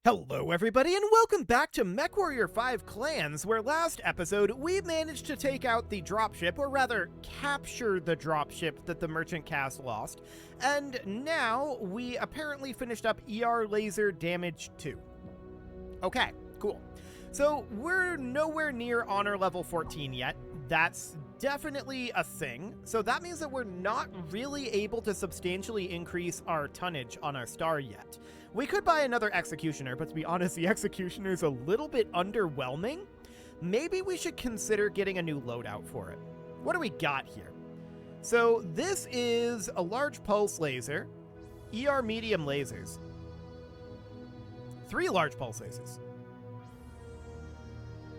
Hello everybody and welcome back to MechWarrior 5 Clans, where last episode we managed to take out the dropship, or rather capture the dropship that the merchant cast lost, and now we apparently finished up ER Laser Damage 2. Okay, cool. So we're nowhere near honor level 14 yet. That's definitely a thing. So that means that we're not really able to substantially increase our tonnage on our star yet. We could buy another Executioner, but to be honest, the Executioner is a little bit underwhelming. Maybe we should consider getting a new loadout for it. What do we got here? So this is a large pulse laser, ER medium lasers, 3 large pulse lasers.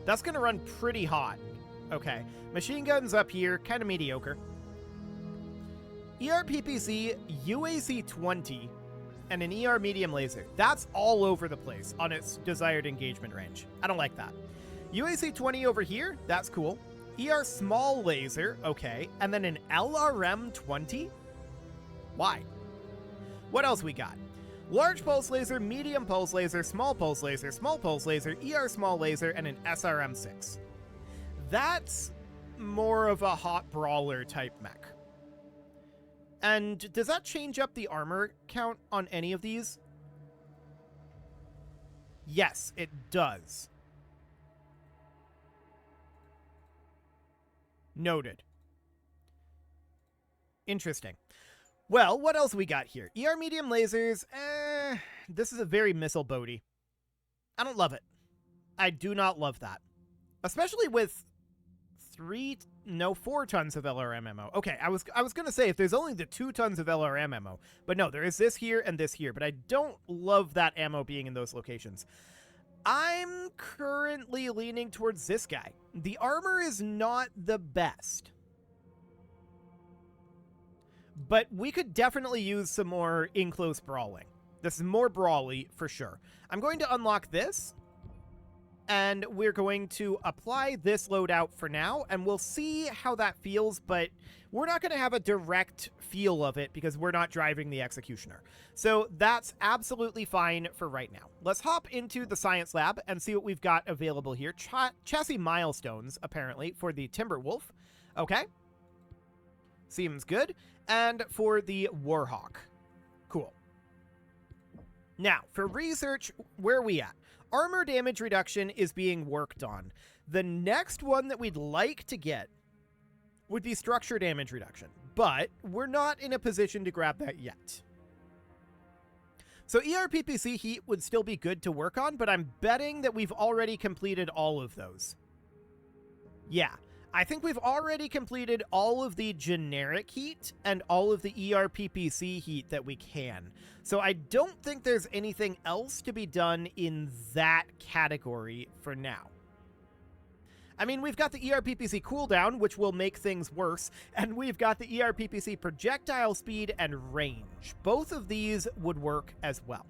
That's going to run pretty hot. Okay, machine guns up here, kind of mediocre. ER PPC, UAC 20, and an ER medium laser. That's all over the place on its desired engagement range. I don't like that. UAC 20 over here, that's cool. ER small laser, okay, and then an LRM 20? Why? What else we got? Large pulse laser, medium pulse laser, small pulse laser, ER small laser, and an SRM 6. That's more of a hot brawler type mech. And does that change up the armor count on any of these? Yes, it does. Noted. Interesting. Well, what else we got here? ER medium lasers. This is a very missile boaty. I don't love it. I do not love that. Especially with 4 tons of LRM ammo. Okay, I was gonna say if there's only the 2 tons of LRM ammo, but no, there is this here and this here, but I don't love that ammo being in those locations. I'm currently leaning towards this guy. The armor is not the best, but we could definitely use some more in-close brawling. This is more brawly for sure. I'm going to unlock this, and we're going to apply this loadout for now, and we'll see how that feels, but we're not going to have a direct feel of it because we're not driving the Executioner. So that's absolutely fine for right now. Let's hop into the science lab and see what we've got available here. Chassis milestones, apparently, for the Timberwolf. Okay. Seems good. And for the Warhawk. Cool. Now, for research, where are we at? Armor damage reduction is being worked on. The next one that we'd like to get would be structure damage reduction, but we're not in a position to grab that yet. So ERPPC heat would still be good to work on, but I'm betting that we've already completed all of those. Yeah, I think we've already completed all of the generic heat and all of the ERPPC heat that we can. So I don't think there's anything else to be done in that category for now. I mean, we've got the ERPPC cooldown, which will make things worse, and we've got the ERPPC projectile speed and range. Both of these would work as well.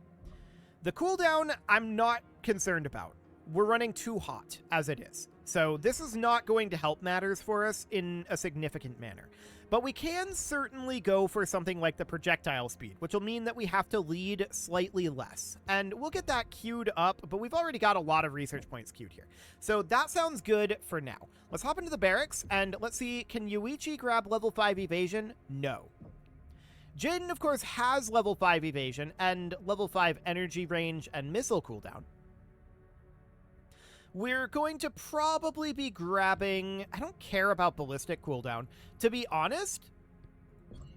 The cooldown, I'm not concerned about. We're running too hot as it is. So this is not going to help matters for us in a significant manner. But we can certainly go for something like the projectile speed, which will mean that we have to lead slightly less. And we'll get that queued up, but we've already got a lot of research points queued here. So that sounds good for now. Let's hop into the barracks, and let's see, can Yuichi grab level 5 evasion? No. Jin, of course, has level 5 evasion and level 5 energy range and missile cooldown. We're going to probably be grabbing... I don't care about ballistic cooldown. To be honest,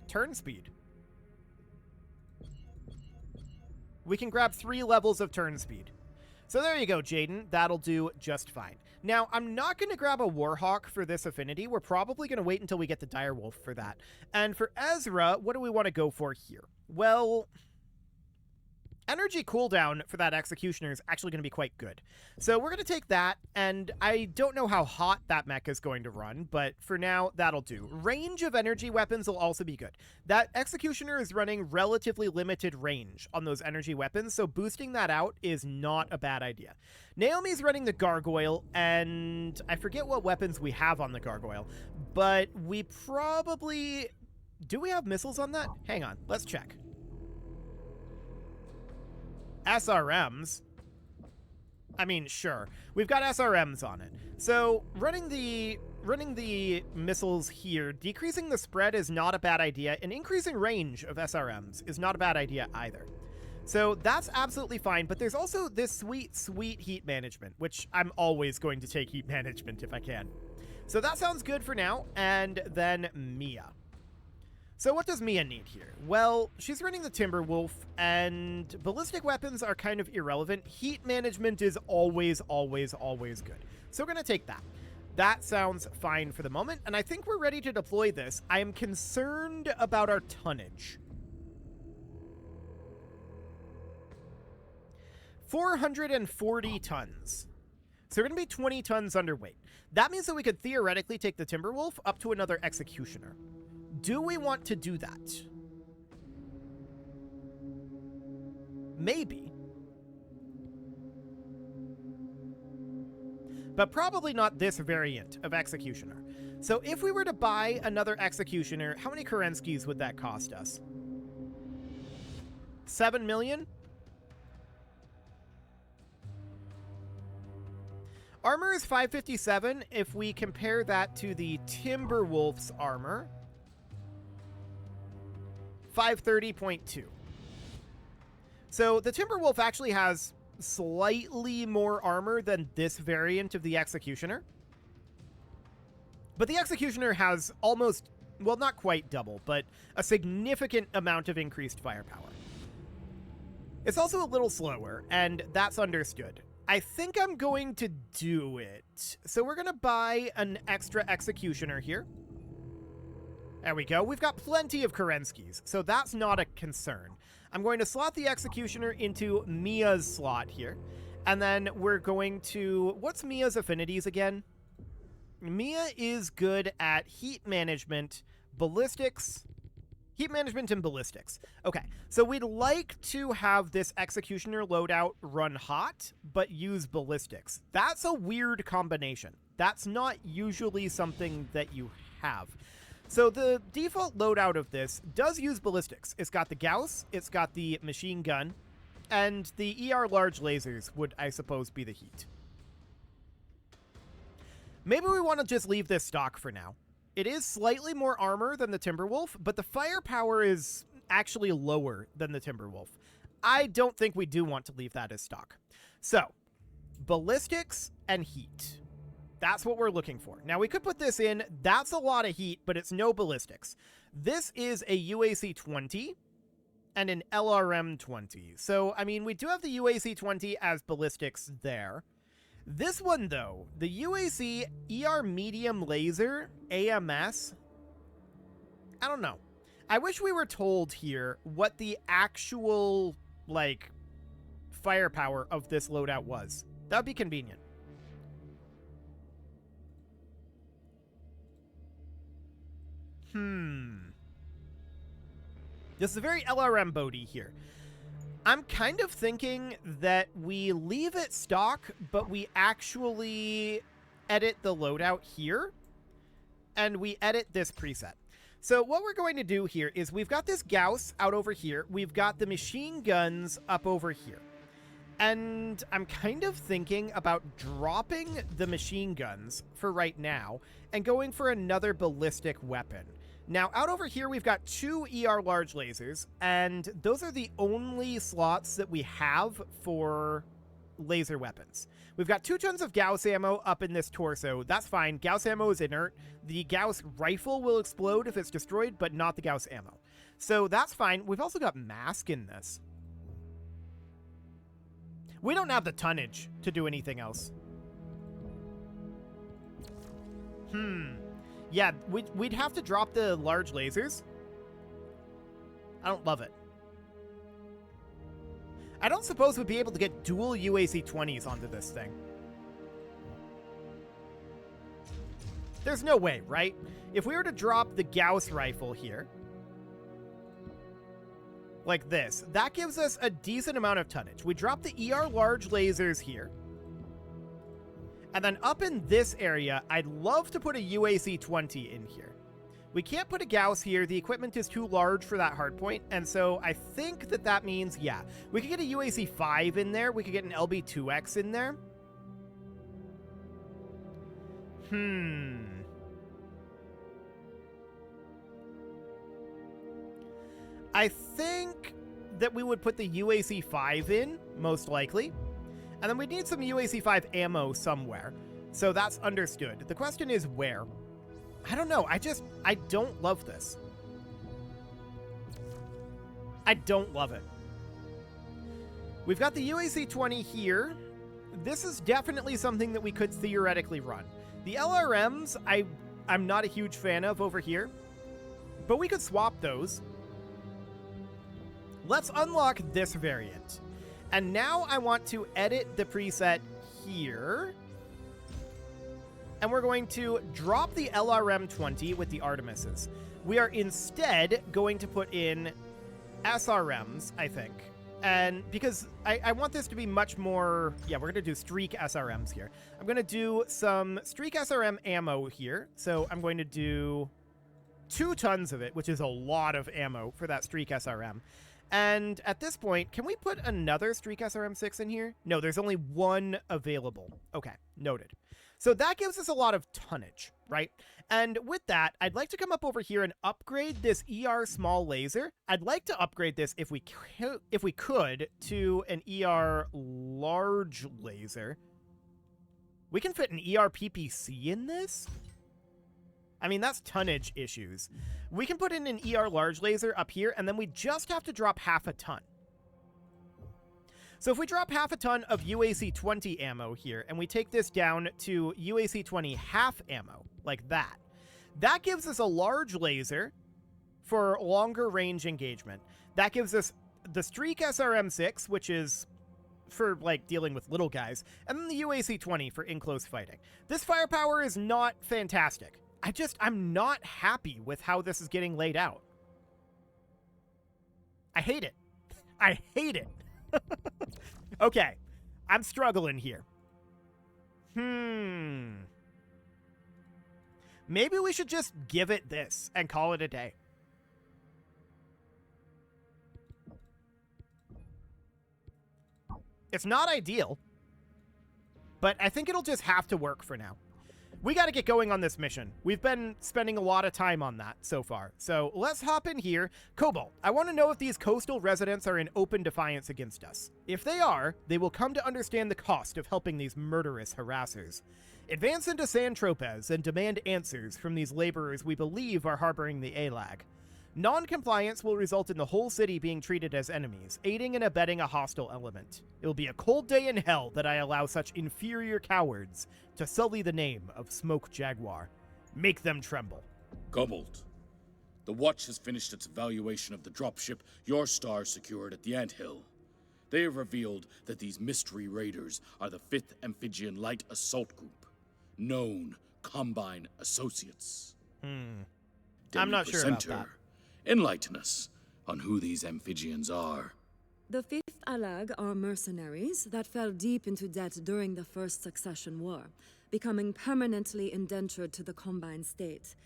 turn speed. We can grab 3 levels of turn speed. So there you go, Jaden. That'll do just fine. Now, I'm not going to grab a Warhawk for this affinity. We're probably going to wait until we get the Direwolf for that. And for Ezra, what do we want to go for here? Well... energy cooldown for that Executioner is actually going to be quite good. So we're going to take that, and I don't know how hot that mech is going to run, but for now, that'll do. Range of energy weapons will also be good. That Executioner is running relatively limited range on those energy weapons, so boosting that out is not a bad idea. Naomi's running the Gargoyle, and I forget what weapons we have on the Gargoyle, but we probably... do we have missiles on that? Hang on, let's check. SRMs. I mean, sure. We've got SRMs on it. So running the missiles here, decreasing the spread is not a bad idea, and increasing range of SRMs is not a bad idea either. So that's absolutely fine, but there's also this sweet, sweet heat management, which I'm always going to take heat management if I can. So that sounds good for now, and then Mia. So what does Mia need here? Well, she's running the Timberwolf, and ballistic weapons are kind of irrelevant. Heat management is always, always, always good. So we're going to take that. That sounds fine for the moment, and I think we're ready to deploy this. I am concerned about our tonnage. 440 tons. So we're going to be 20 tons underweight. That means that we could theoretically take the Timberwolf up to another Executioner. Do we want to do that? Maybe. But probably not this variant of Executioner. So if we were to buy another Executioner, how many Kerenskys would that cost us? 7 million? Armor is 557 if we compare that to the Timberwolf's armor. 530.2. So the Timberwolf actually has slightly more armor than this variant of the Executioner. But the Executioner has almost, well, not quite double, but a significant amount of increased firepower. It's also a little slower, and that's understood. I think I'm going to do it. So we're going to buy an extra Executioner here. There we go. We've got plenty of Kerenskys, so that's not a concern. I'm going to slot the Executioner into Mia's slot here. And then we're going to... What's Mia's affinities again? Mia is good at heat management, ballistics... Heat management and ballistics. Okay, so we'd like to have this Executioner loadout run hot, but use ballistics. That's a weird combination. That's not usually something that you have. So the default loadout of this does use ballistics. It's got the Gauss, it's got the machine gun, and the ER large lasers would, I suppose, be the heat. Maybe we want to just leave this stock for now. It is slightly more armor than the Timberwolf, but the firepower is actually lower than the Timberwolf. I don't think we do want to leave that as stock. So, ballistics and heat. That's what we're looking for. Now, we could put this in. That's a lot of heat, but it's no ballistics. This is a UAC-20 and an LRM-20. So, I mean, we do have the UAC-20 as ballistics there. This one, though, the UAC ER Medium Laser AMS, I don't know. I wish we were told here what the actual, like, firepower of this loadout was. That would be convenient. This is a very LRM boaty here. I'm kind of thinking that we leave it stock, but we actually edit the loadout here, and we edit this preset. So what we're going to do here is we've got this Gauss out over here. We've got the machine guns up over here. And I'm kind of thinking about dropping the machine guns for right now and going for another ballistic weapon. Now, out over here, we've got 2 ER large lasers, and those are the only slots that we have for laser weapons. We've got 2 tons of Gauss ammo up in this torso. That's fine. Gauss ammo is inert. The Gauss rifle will explode if it's destroyed, but not the Gauss ammo. So that's fine. We've also got mask in this. We don't have the tonnage to do anything else. Yeah, we'd have to drop the large lasers. I don't love it. I don't suppose we'd be able to get dual UAC-20s onto this thing. There's no way, right? If we were to drop the Gauss rifle here, like this, that gives us a decent amount of tonnage. We drop the ER large lasers here. And then up in this area, I'd love to put a UAC-20 in here. We can't put a Gauss here. The equipment is too large for that hardpoint, and so I think that means, yeah, we could get a UAC 5 in there. We could get an LB2X in there. I think that we would put the UAC 5 in, most likely. And then we need some UAC 5 ammo somewhere. So that's understood. The question is where? I don't know. I don't love this. I don't love it. We've got the UAC 20 here. This is definitely something that we could theoretically run. The LRMs, I'm not a huge fan of over here, but we could swap those. Let's unlock this variant. And now I want to edit the preset here. And we're going to drop the LRM 20 with the Artemises. We are instead going to put in SRMs, I think. And because I want this to be much more... Yeah, we're going to do streak SRMs here. I'm going to do some streak SRM ammo here. So I'm going to do 2 tons of it, which is a lot of ammo for that streak SRM. And at this point, can we put another streak SRM6 in here? No, there's only 1 available. Okay, noted. So that gives us a lot of tonnage, right? And with that, I'd like to come up over here and upgrade this ER small laser. I'd like to upgrade this if we could to an ER large laser. We can fit an ER PPC in this? I mean, that's tonnage issues. We can put in an ER large laser up here, and then we just have to drop half a ton. So if we drop half a ton of UAC 20 ammo here, and we take this down to UAC 20 half ammo, like that, that gives us a large laser for longer range engagement. That gives us the Streak SRM6, which is for, like, dealing with little guys, and then the UAC 20 for in-close fighting. This firepower is not fantastic. I'm not happy with how this is getting laid out. I hate it. I hate it. Okay, I'm struggling here. Maybe we should just give it this and call it a day. It's not ideal, but I think it'll just have to work for now. We got to get going on this mission. We've been spending a lot of time on that so far. So let's hop in here. Cobalt, I want to know if these coastal residents are in open defiance against us. If they are, they will come to understand the cost of helping these murderous harassers. Advance into San Tropez and demand answers from these laborers we believe are harboring the ALAG. Non-compliance will result in the whole city being treated as enemies, aiding and abetting a hostile element. It will be a cold day in hell that I allow such inferior cowards to sully the name of Smoke Jaguar. Make them tremble. Cobalt, the Watch has finished its evaluation of the dropship your star secured at the Anthill. They have revealed that these mystery raiders are the 5th Amphibian Light Assault Group, known Combine Associates. I'm not sure about that. Enlighten us on who these amphibians are. The 5th ALAG are mercenaries that fell deep into debt during the First Succession War, becoming permanently indentured to the Combine state.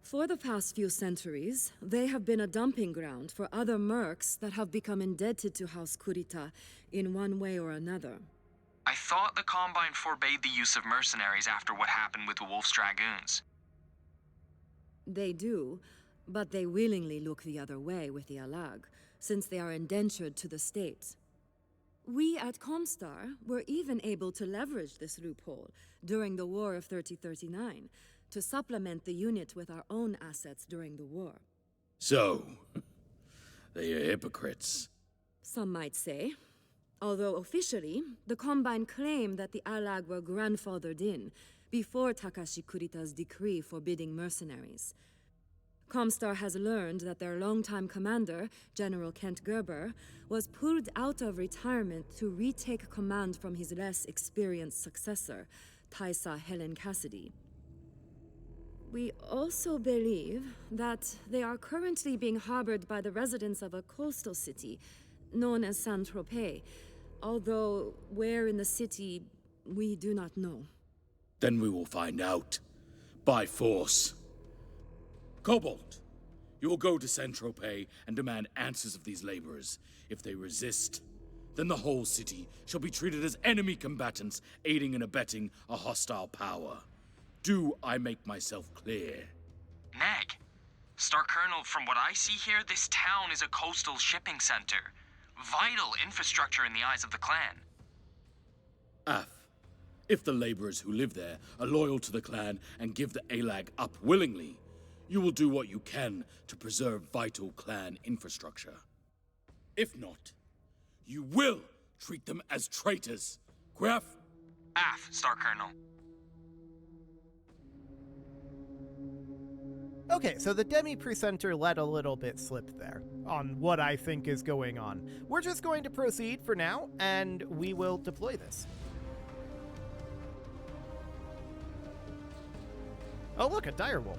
For the past few centuries, they have been a dumping ground for other mercs that have become indebted to House Kurita in one way or another. I thought the Combine forbade the use of mercenaries after what happened with the Wolf's Dragoons. They do, but they willingly look the other way with the ALAG, since they are indentured to the state. We at Comstar were even able to leverage this loophole during the War of 3039 to supplement the unit with our own assets during the war. So, they are hypocrites. Some might say. Although officially, the Combine claim that the ALAG were grandfathered in before Takashi Kurita's decree forbidding mercenaries. Comstar has learned that their longtime commander, General Kent Gerber, was pulled out of retirement to retake command from his less experienced successor, Taisa Helen Cassidy. We also believe that they are currently being harbored by the residents of a coastal city known as Saint-Tropez, although where in the city, we do not know. Then we will find out. By force. Cobalt, you will go to Saint-Tropez and demand answers of these laborers. If they resist, then the whole city shall be treated as enemy combatants, aiding and abetting a hostile power. Do I make myself clear? Neg, Star Colonel, from what I see here, this town is a coastal shipping center. Vital infrastructure in the eyes of the clan. Af, if the laborers who live there are loyal to the clan and give the Alag up willingly, you will do what you can to preserve vital clan infrastructure. If not, you will treat them as traitors. Graf? Af, Star Colonel. Okay, so the Demi-Presenter let a little bit slip there on what I think is going on. We're just going to proceed for now, and we will deploy this. Oh look, a direwolf.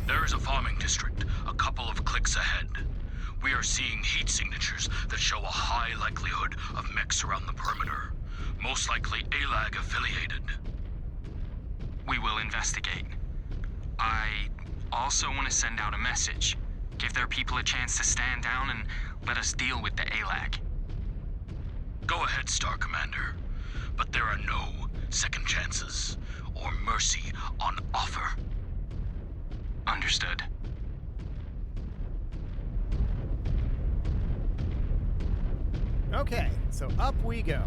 There is a farming district a couple of clicks ahead. We are seeing heat signatures that show a high likelihood of mechs around the perimeter. Most likely Alag affiliated. We will investigate. I also want to send out a message. Give their people a chance to stand down and let us deal with the Alag. Go ahead, Star Commander. But there are no second chances or mercy on offer. Understood. Okay, so up we go.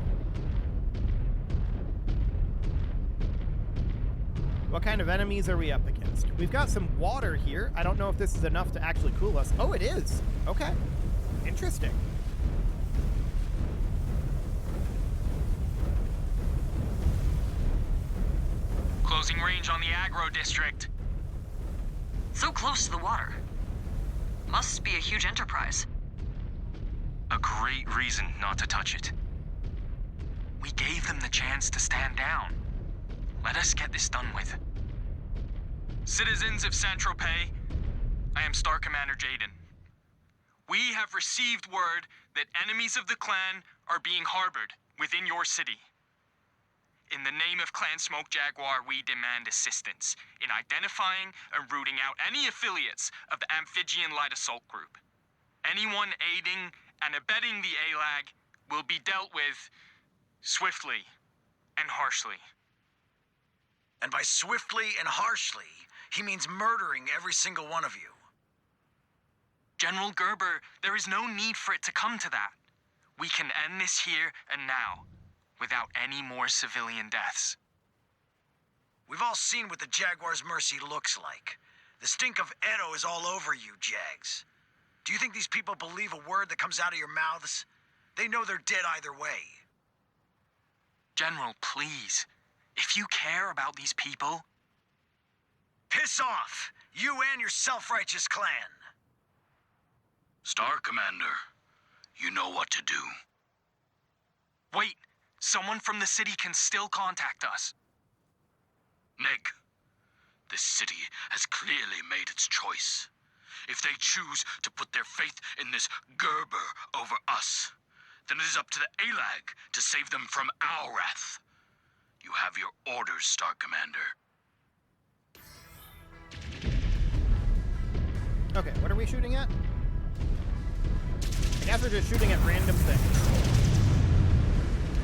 What kind of enemies are we up against? We've got some water here. I don't know if this is enough to actually cool us. Oh, it is. Okay. Interesting. Closing range on the aggro district. So close to the water. Must be a huge enterprise. A great reason not to touch it. We gave them the chance to stand down. Let us get this done with. Citizens of Saint-Tropez, I am Star Commander Jaden. We have received word that enemies of the clan are being harbored within your city. In the name of Clan Smoke Jaguar, we demand assistance in identifying and rooting out any affiliates of the Amphibian Light Assault Group. Anyone aiding and abetting the ALAG will be dealt with swiftly and harshly. And by swiftly and harshly, he means murdering every single one of you. General Gerber, there is no need for it to come to that. We can end this here and now, without any more civilian deaths. We've all seen what the Jaguar's mercy looks like. The stink of Edo is all over you, Jags. Do you think these people believe a word that comes out of your mouths? They know they're dead either way. General, please. If you care about these people... Piss off! You and your self-righteous clan! Star Commander, you know what to do. Wait! Someone from the city can still contact us. Neg, this city has clearly made its choice. If they choose to put their faith in this Gerber over us, then it is up to the ALAG to save them from our wrath. You have your orders, Star Commander. Okay, what are we shooting at? I guess we're just shooting at random things.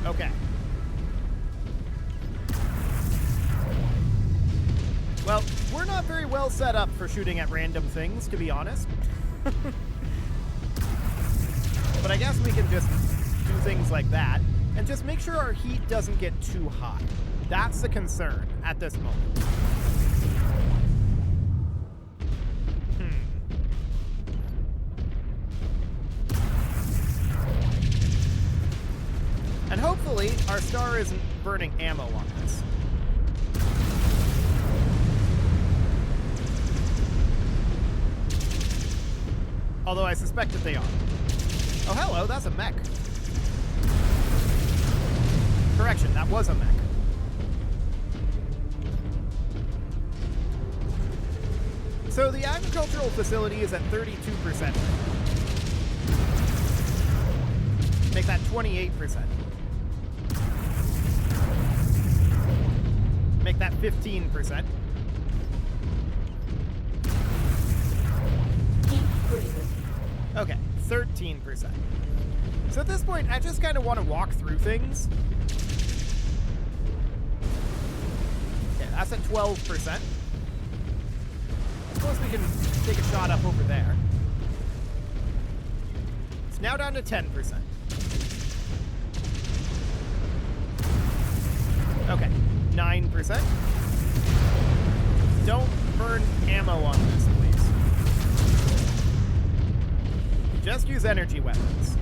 Okay. Well, we're not very well set up for shooting at random things, to be honest. But I guess we can just do things like that, and just make sure our heat doesn't get too hot. That's the concern at this moment. And hopefully, our star isn't burning ammo on this. Although I suspect that they are. Oh, hello, that's a mech. Correction, that was a mech. So the agricultural facility is at 32%. Make that 28%. Make that 15%. Okay, 13%. So at this point, I just kind of want to walk through things. Okay, that's at 12%. I suppose we can take a shot up over there. It's now down to 10%. Okay, 9%. Don't burn ammo on this, please. Just use energy weapons.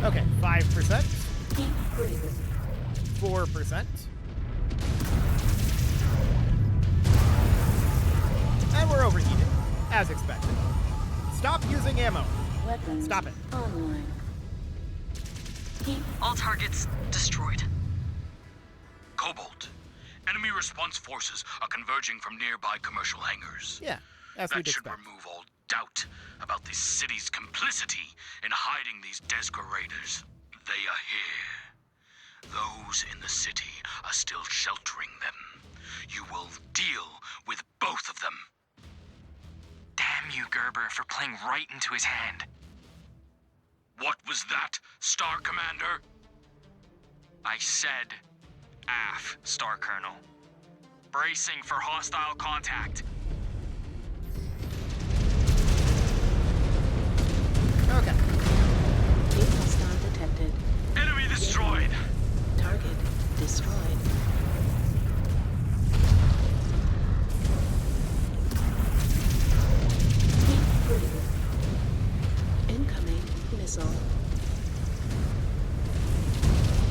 Okay, 5%. 4%. And we're overheated, as expected. Stop using ammo. Weapons Stop it. online. All targets destroyed. Cobalt, enemy response forces are converging from nearby commercial hangars. Yeah, as That we'd should expect. remove all doubt about the city's complicity in hiding these Desgra raiders. They are here. Those in the city are still sheltering them. You will deal with both of them. Damn you, Gerber, for playing right into his hand. What was that, Star Commander? I said AF, Star Colonel. Bracing for hostile contact. Okay. New hostile detected. Enemy destroyed! Target destroyed. Incoming missile.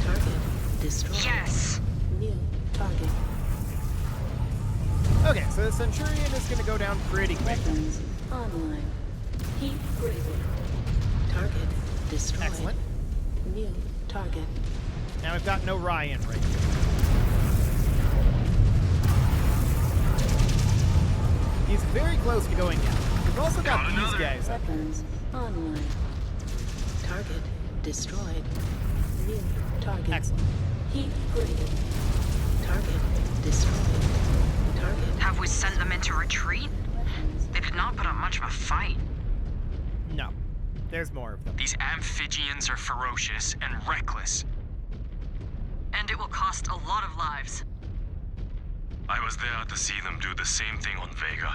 Target destroyed. Yes! New target. Okay, so the Centurion is going to go down pretty quick. Weapons online. Heat graded. Target destroyed. Excellent. New target. Now we've got no Ryan right here. He's very close to going down. We've also got these guys up. Weapons online. Target destroyed. New target. Excellent. Heat graded. Target destroyed. Target. Have we sent them into retreat? Weapons. They did not put up much of a fight. No, there's more of them. These amphibians are ferocious and reckless. And it will cost a lot of lives. I was there to see them do the same thing on Vega.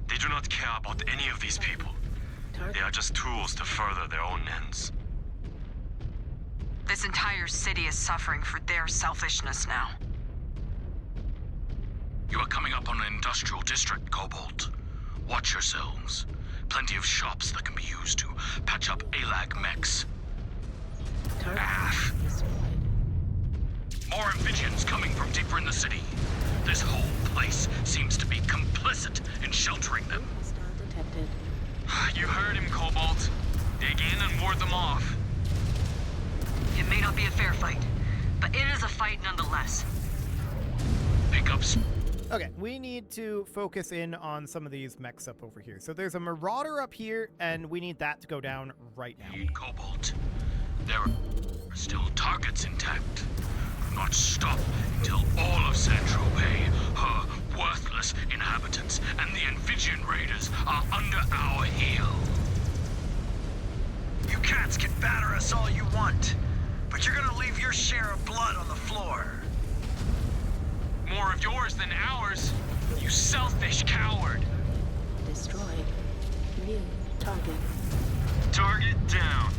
They do not care about any of these people. Target. They are just tools to further their own ends. This entire city is suffering for their selfishness now. You are coming up on an industrial district, Cobalt. Watch yourselves. Plenty of shops that can be used to patch up ALAG mechs. Target AF. destroyed. More amphibians coming from deeper in the city. This whole place seems to be complicit in sheltering them. Hostile detected. You heard him, Cobalt. Dig in and ward them off. It may not be a fair fight, but it is a fight nonetheless. Pick up Okay, we need to focus in on some of these mechs up over here. So there's a Marauder up here, and we need that to go down right now. speed, Cobalt. There are still targets intact. Do not stop until all of Saint-Tropez, her worthless inhabitants, and the amphibian raiders are under our heel. You cats can batter us all you want, but you're gonna leave your share of blood on the floor. More of yours than ours, you selfish coward. Destroyed. New target. Target down.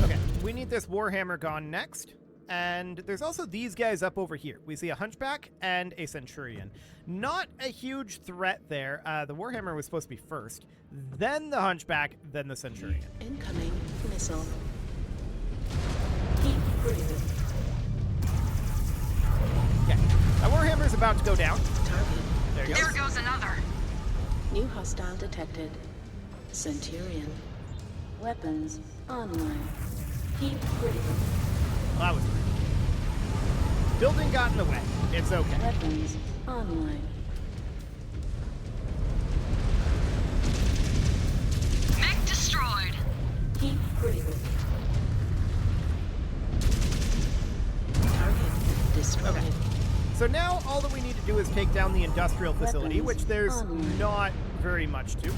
Okay, we need this Warhammer gone next. And there's also these guys up over here. We see a Hunchback and a Centurion. Not a huge threat there. The Warhammer was supposed to be first, then the Hunchback, then the Centurion. Incoming missile. Heat graded. Okay, a Warhammer's about to go down. Target. There you There go. goes another. New hostile detected. Centurion. Weapons online. Heat critical. Well, that was weird. Building got in the way. It's okay. Weapons online. Mech destroyed. Heat critical. Target destroyed. Okay. So now all that we need to do is take down the industrial facility, Weapons which there's online. not very much to.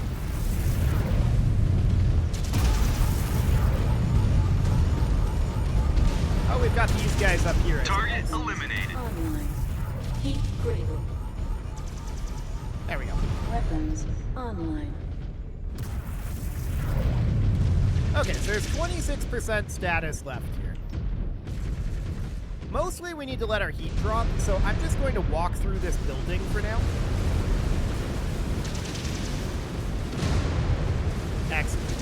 Oh, we've got these guys up here. Target eliminated. Online. Heat critical. There we go. Weapons online. Okay, so there's 26% status left here. Mostly we need to let our heat drop, so I'm just going to walk through this building for now. Excellent.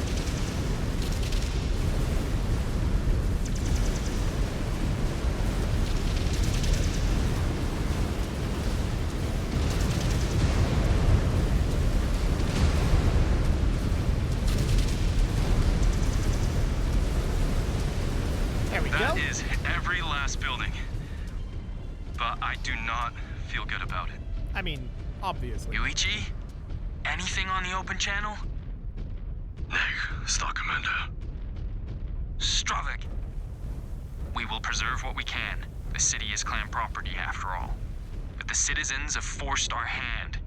There we That go. is every last building. But I do not feel good about it. I mean, obviously. Yuichi? Anything on the open channel? Neg, Star Commander. Stravik. We will preserve what we can. The city is clan property after all. But the citizens have forced our hand.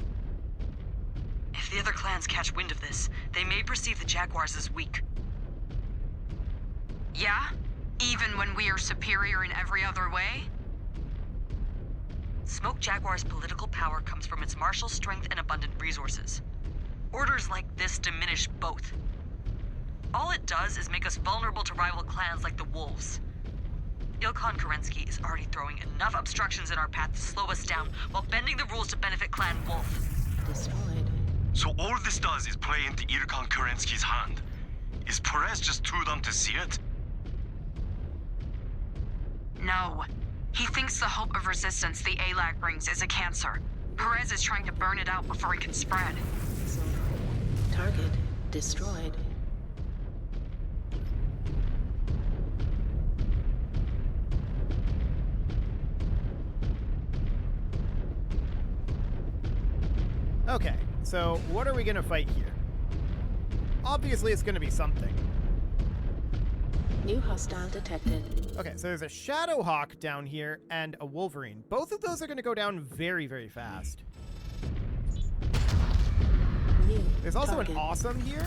If the other clans catch wind of this, they may perceive the Jaguars as weak. Yeah? Even when we are superior in every other way? Smoke Jaguar's political power comes from its martial strength and abundant resources. Orders like this diminish both. All it does is make us vulnerable to rival clans like the Wolves. Ilkhan Kerensky is already throwing enough obstructions in our path to slow us down while bending the rules to benefit Clan Wolf. Destroyed. So all this does is play into Irkan Kerensky's hand. Is Perez just too dumb to see it? No. He thinks the hope of resistance the ALAC brings is a cancer. Perez is trying to burn it out before it can spread. Missile. Target destroyed. Okay, so what are we gonna fight here? Obviously it's gonna be something. New hostile detected. Okay, so there's a Shadowhawk down here and a Wolverine. Both of those are gonna go down very, very fast. New There's also target. an Awesome here.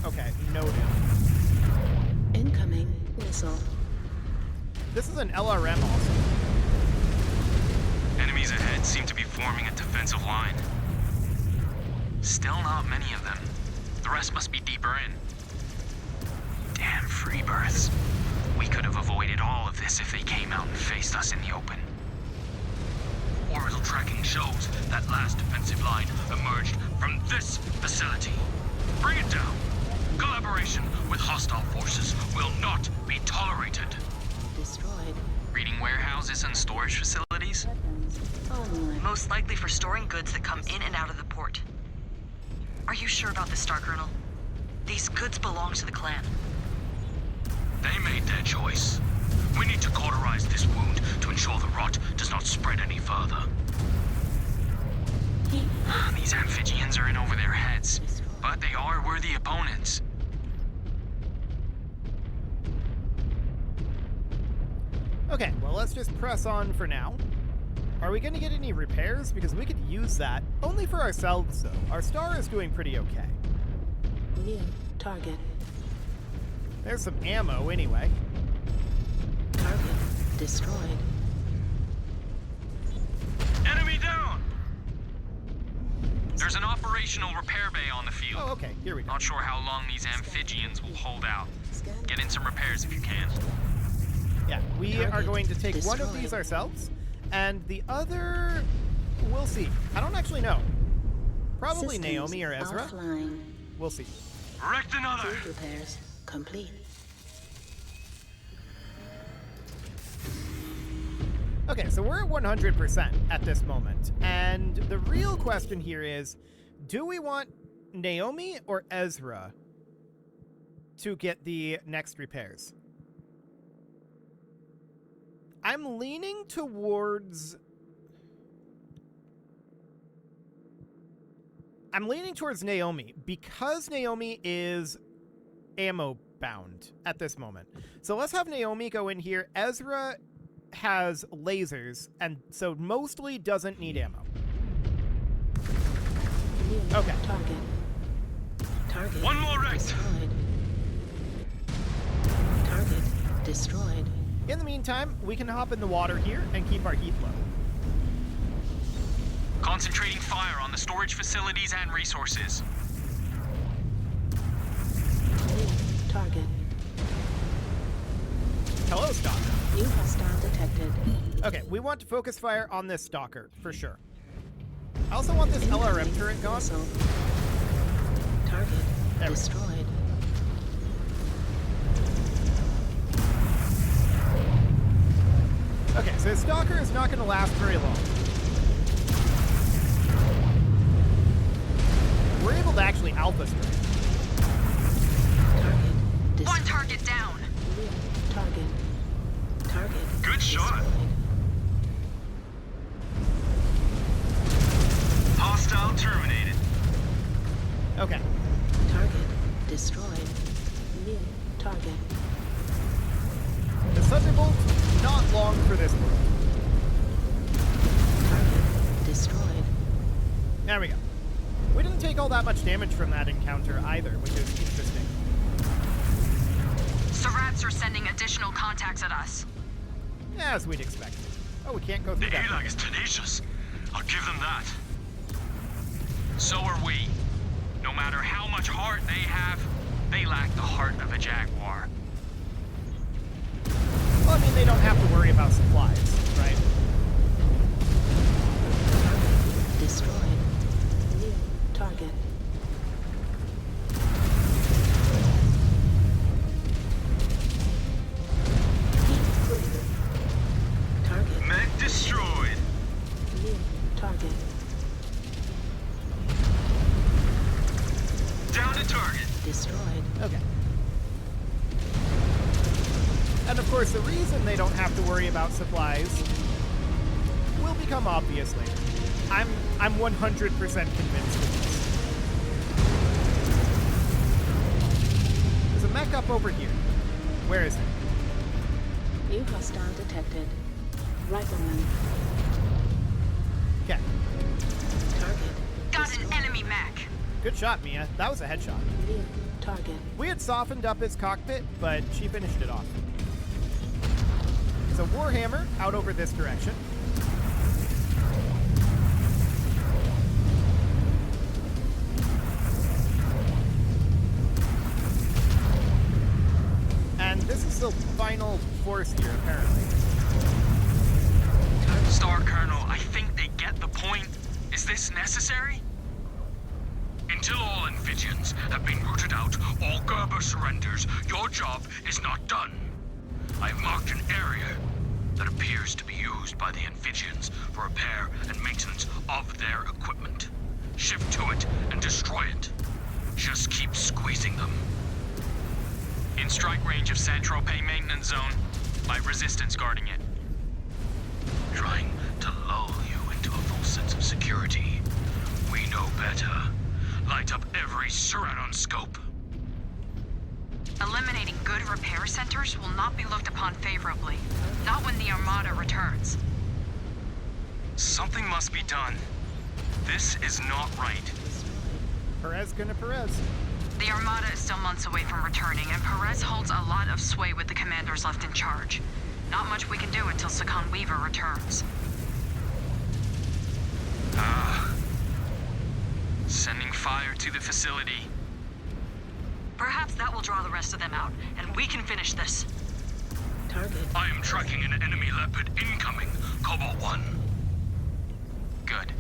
Okay, no damage. Incoming missile. This is an LRM Awesome. Enemies ahead seem to be forming a defensive line. Still not many of them. The rest must be deeper in. Damn free births. We could have avoided all of this if they came out and faced us in the open. Orbital tracking shows that last defensive line emerged from this facility. Bring it down. Collaboration with hostile forces will not be tolerated. Destroyed. Reading warehouses and storage facilities? Weapons online. Most likely for storing goods that come in and out of the port. Are you sure about this, Star Colonel? These goods belong to the clan. They made their choice. We need to cauterize this wound to ensure the rot does not spread any further. Heat These amphibians are in over their heads, but they are worthy opponents. Okay, well let's just press on for now. Are we gonna get any repairs? Because we could use that. Only for ourselves though. Our star is doing pretty okay. new target. There's some ammo anyway. Target destroyed. Enemy down! There's an operational repair bay on the field. Oh, okay, here we go. Not sure how long these amphibians will hold out. Scan. Get in some repairs if you can. Yeah, we are Target going to take one of destroyed. these ourselves, and the other, we'll see. I don't actually know. Probably Systems Naomi or Ezra. Offline. We'll see. Wrecked another! Field repairs complete. Okay, so we're at 100% at this moment, and the real question here is, do we want Naomi or Ezra? to get the next repairs. I'm leaning towards Naomi because Naomi is ammo bound at this moment. So let's have Naomi go in here. Ezra has lasers and so mostly doesn't need ammo. Okay. Target. One more right. Destroyed. Target destroyed. In the meantime, we can hop in the water here and keep our heat low. Concentrating fire on the storage facilities and resources. Target. Hello, Stalker. New hostile detected. Okay, we want to focus fire on this Stalker, for sure. I also want this LRM turret gone. Missile. Target There we go. destroyed. Okay, so the Stalker is not going to last very long. We're able to actually alpha strike. Target destroyed. One target down. Target. Target. Good shot. destroyed. Hostile terminated. Okay. Target destroyed. New target. The Thunderbolt, not long for this world. Target destroyed. There we go. We didn't take all that much damage from that encounter either, which is interesting. Surats are sending additional contacts at us. As we'd expect. Oh, we can't go The through that. ALAG is tenacious. I'll give them that. So are we. No matter how much heart they have, they lack the heart of a Jaguar. Well, I mean, they don't have to worry about supplies, right? Target destroyed. New target. Target. Mech destroyed. New target. Down to target. Destroyed. Okay. And of course, the reason they don't have to worry about supplies will become obvious later. I'm 100% convinced of this. There's a mech up over here. Where is it? New hostile detected. Rifleman. Okay. Target. Got destroyed. an enemy mech. Good shot, Mia. That was a headshot. New target. We had softened up his cockpit, but she finished it off. So Warhammer out over this direction. And this is the final force here, apparently. Star Colonel, I think they get the point. Is this necessary? Until all Amphibians have been rooted out, all Gerber surrenders, your job is not done. I've marked an area that appears to be used by the Amphibians for repair and maintenance of their equipment. Shift to it and destroy it. Just keep squeezing them. In strike range of Saint-Tropez maintenance zone. Light resistance guarding it. Trying to lull you into a false sense of security. We know better. Light up every Suranon scope. Eliminating good repair centers will not be looked upon favorably. Not when the Armada returns. Something must be done. This is not right. Perez gonna Perez. The Armada is still months away from returning, and Perez holds a lot of sway with the commanders left in charge. Not much we can do until Sakan Weaver returns. Sending fire to the facility. Perhaps that will draw the rest of them out, and we can finish this. Target. I am tracking an enemy Leopard incoming, Cobalt 1. Good.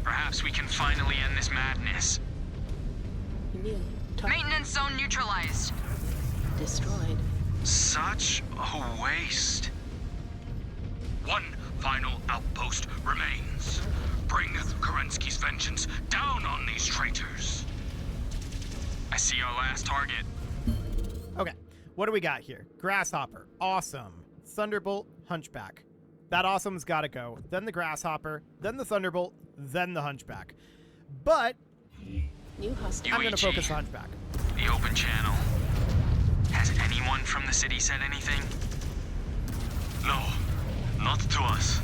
Perhaps we can finally end this madness. New target. Maintenance zone neutralized. Destroyed. Such a waste. One final outpost remains. Bring Kerensky's vengeance down on these traitors. I see our last target. What do we got here? Grasshopper. Awesome. Thunderbolt. Hunchback. That awesome's got to go. Then the Grasshopper. Then the Thunderbolt. Then the Hunchback. But New hostile. I'm going to focus on Hunchback. The open channel. Has anyone from the city said anything? No, not to us.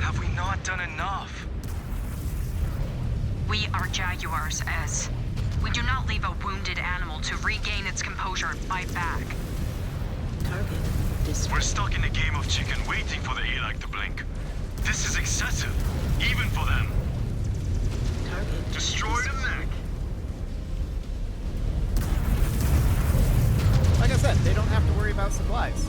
Have we not done enough? We are Jaguars, Ez. We do not leave a wounded animal to regain its composure and fight back. Target We're destroyed. stuck in a game of chicken waiting for the ALAC to blink. This is excessive, even for them. Target Destroy the mech. Like I said, they don't have to worry about supplies.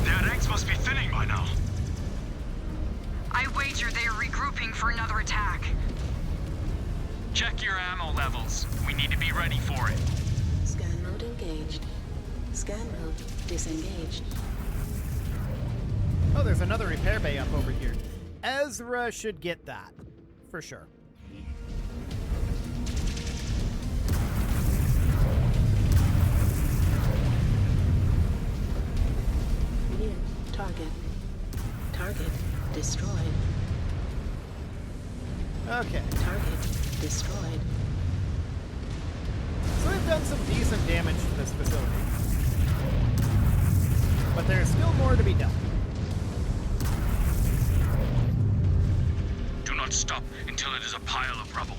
Their ranks must be thinning by now. I wager they are regrouping for another attack. Check your ammo levels. We need to be ready for it. Scan mode engaged. Scan mode disengaged. Oh, there's another repair bay up over here. Ezra should get that. For sure. New target. Target destroyed. Okay. Target destroyed. So we've done some decent damage to this facility. But there's still more to be done. Do not stop until it is a pile of rubble.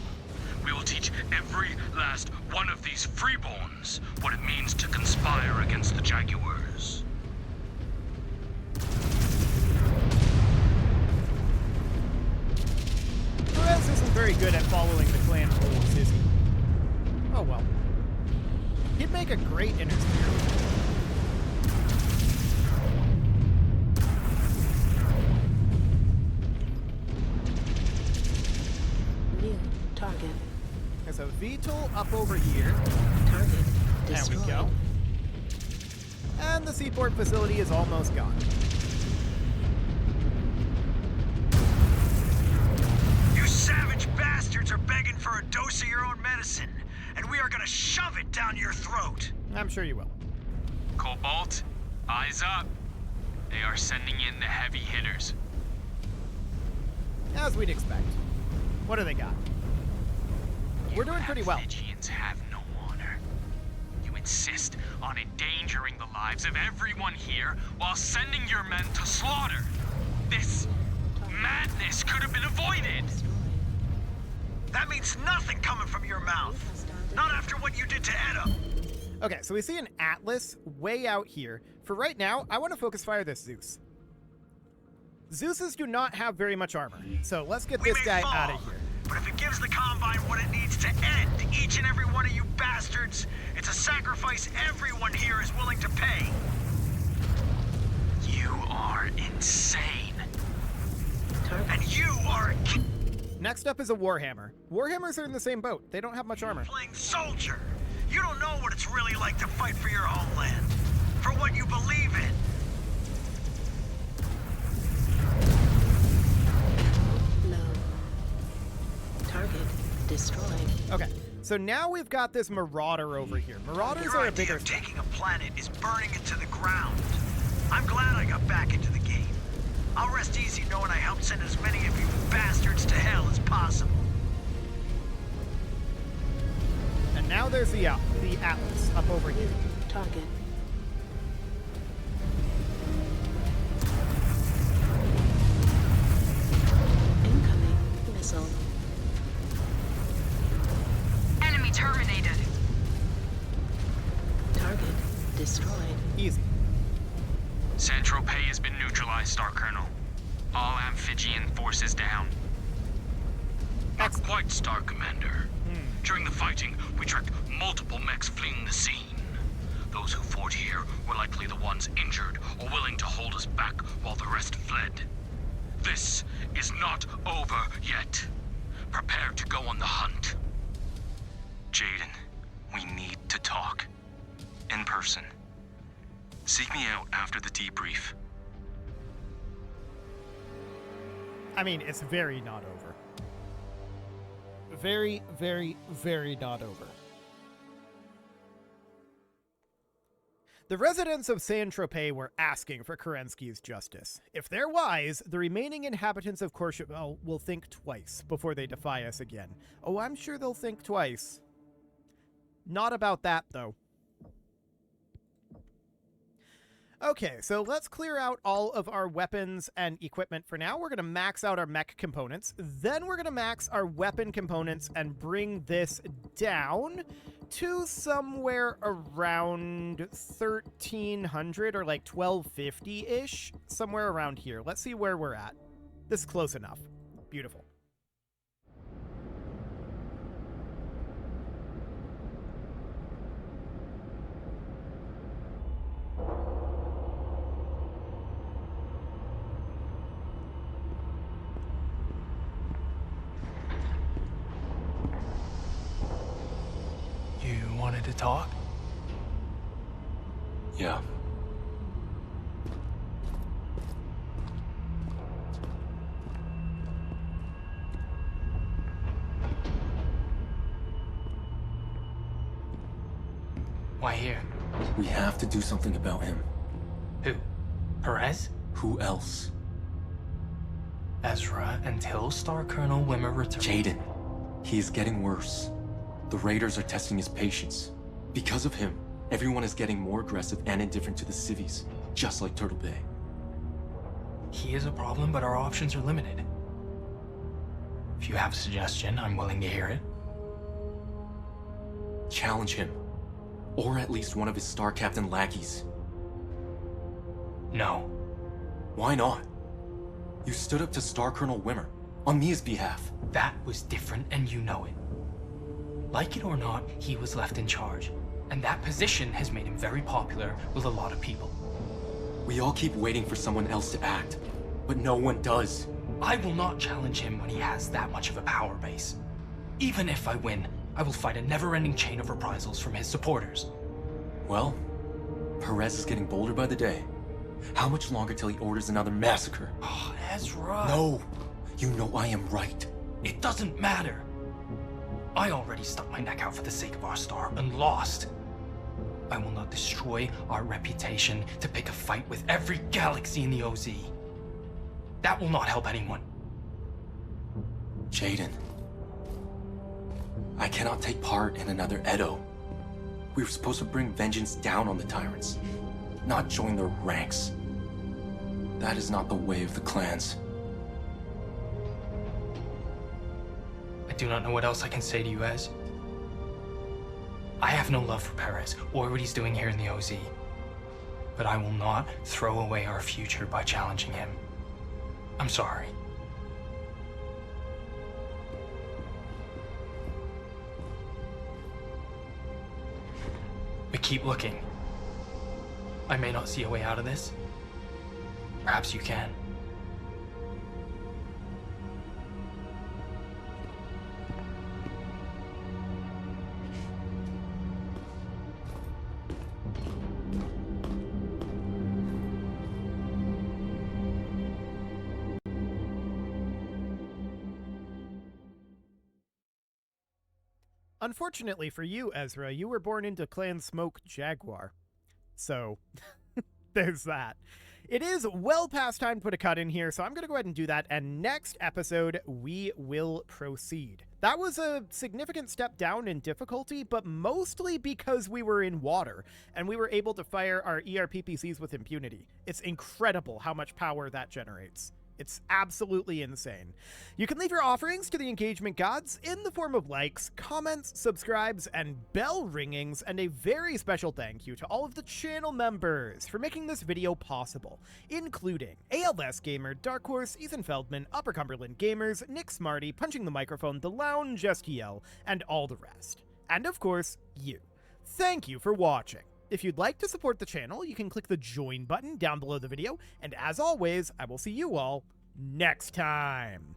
We will teach every last one of these freeborns what it means to conspire against the Jaguars. Perez isn't very good at following the clan rules, is he? Oh well. He'd make a great intersphere. New target. There's a VTOL up over here. Target There destroyed. we go. And the seaport facility is almost gone. You savage bastards are begging for a dose of your own medicine, and we are gonna shove it down your throat. I'm sure you will. Cobalt, eyes up. They are sending in the heavy hitters. As we'd expect. What do they got? We're doing pretty well. Fijians have no honor. You insist on endangering the lives of everyone here while sending your men to slaughter. This madness could have been avoided. That means nothing coming from your mouth. Not after what you did to Edo. Okay, so we see an Atlas way out here. For right now, I want to focus fire this Zeus. Zeuses do not have very much armor, so let's get We this may guy fall, out of here. But if it gives the Combine what it needs to end each and every one of you bastards, it's a sacrifice everyone here is willing to pay. You are insane. Target And you are a Next up is a Warhammer. Warhammers are in the same boat. They don't have much armor. playing soldier. You don't know what it's really like to fight for your homeland, for what you believe in. low. Target destroyed. Okay, so now we've got this Marauder over here. Marauders Your are a idea bigger of threat. taking a planet is burning it to the ground. I'm glad I got back into the game. I'll rest easy knowing I helped send as many of you bastards to hell as possible. And now there's the Atlas up over here. New target. Incoming missile. Enemy terminated. Target destroyed. Easy. Saint-Tropez has been neutralized, Star Colonel. All Amphibian forces down. Not quite, Star Commander. During the fighting, we tracked multiple mechs fleeing the scene. Those who fought here were likely the ones injured or willing to hold us back while the rest fled. This is not over yet. Prepare to go on the hunt. Jaden, we need to talk. In person. Seek me out after the debrief. I mean, it's very not over. very, very, very not over. The residents of Saint-Tropez were asking for Kerensky's justice. If they're wise, the remaining inhabitants of Courchevel will think twice before they defy us again. Oh, I'm sure they'll think twice. Not about that, though. Okay, so let's clear out all of our weapons and equipment for now. We're going to max out our mech components. Then we're going to max our weapon components and bring this down to somewhere around 1,300 or like 1,250-ish. Somewhere around here. Let's see where we're at. This is close enough. Beautiful. To talk? Yeah. Why here? We have to do something about him. Who? Perez? Who else? Ezra until Star Colonel Wimmer returns. Jaden. He is getting worse. The Raiders are testing his patience. Because of him, everyone is getting more aggressive and indifferent to the civvies, just like Turtle Bay. He is a problem, but our options are limited. If you have a suggestion, I'm willing to hear it. Challenge him. Or at least one of his Star Captain lackeys. No. Why not? You stood up to Star Colonel Wimmer, on Mia's behalf. That was different, and you know it. Like it or not, he was left in charge. And that position has made him very popular with a lot of people. We all keep waiting for someone else to act, but no one does. I will not challenge him when he has that much of a power base. Even if I win, I will fight a never-ending chain of reprisals from his supporters. Well, Perez is getting bolder by the day. How much longer till he orders another massacre? Oh, Ezra! No! You know I am right. It doesn't matter. I already stuck my neck out for the sake of our star and lost. I will not destroy our reputation to pick a fight with every galaxy in the OZ. That will not help anyone. Jaden. I cannot take part in another Edo. We were supposed to bring vengeance down on the tyrants, not join their ranks. That is not the way of the clans. I do not know what else I can say to you, Ez. I have no love for Perez or what he's doing here in the OZ. But I will not throw away our future by challenging him. I'm sorry. But keep looking. I may not see a way out of this. Perhaps you can. Unfortunately for you, Ezra, you were born into Clan Smoke Jaguar. So, there's that. It is well past time to put a cut in here, so I'm going to go ahead and do that, and next episode, we will proceed. That was a significant step down in difficulty, but mostly because we were in water, and we were able to fire our ERPPCs with impunity. It's incredible how much power that generates. It's absolutely insane. You can leave your offerings to the engagement gods in the form of likes, comments, subscribes, and bell ringings, and a very special thank you to all of the channel members for making this video possible, including ALS Gamer, Dark Horse, Ethan Feldman, Upper Cumberland Gamers, Nick Smarty, Punching the Microphone, The Lounge STL, and all the rest. And of course, you. Thank you for watching. If you'd like to support the channel, you can click the join button down below the video, and as always, I will see you all next time.